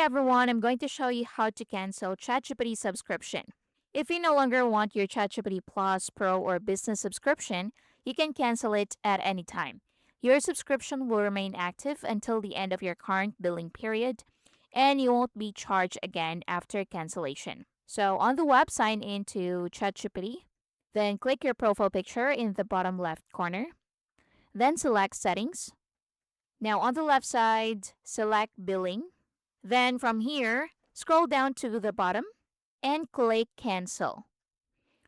everyone, I'm going to show you how to cancel ChatGPT subscription. If you no longer want your ChatGPT Plus, Pro, or Business subscription, you can cancel it at any time. Your subscription will remain active until the end of your current billing period, and you won't be charged again after cancellation. So, on the web, sign into ChatGPT, then click your profile picture in the bottom left corner, then select Settings. Now, on the left side, select Billing. Then from here, scroll down to the bottom and click cancel.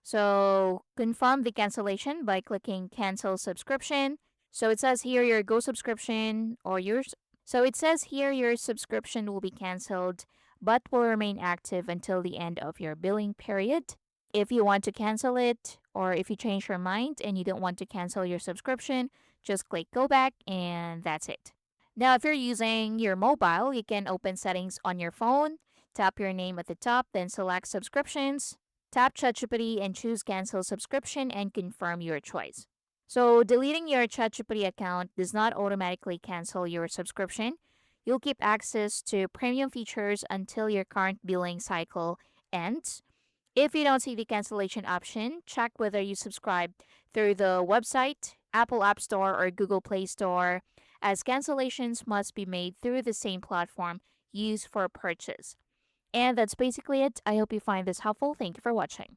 So confirm the cancellation by clicking cancel subscription. So it says here your Go subscription or yours. So it says here your subscription will be canceled but will remain active until the end of your billing period. If you want to cancel it or if you change your mind and you don't want to cancel your subscription, just click go back and that's it. Now, if you're using your mobile, you can open settings on your phone, tap your name at the top, then select subscriptions, tap ChatGPT and choose cancel subscription and confirm your choice. So, deleting your ChatGPT account does not automatically cancel your subscription. You'll keep access to premium features until your current billing cycle ends. If you don't see the cancellation option, check whether you subscribe through the website, Apple App Store, or Google Play Store, as cancellations must be made through the same platform used for purchase. And that's basically it. I hope you find this helpful. Thank you for watching.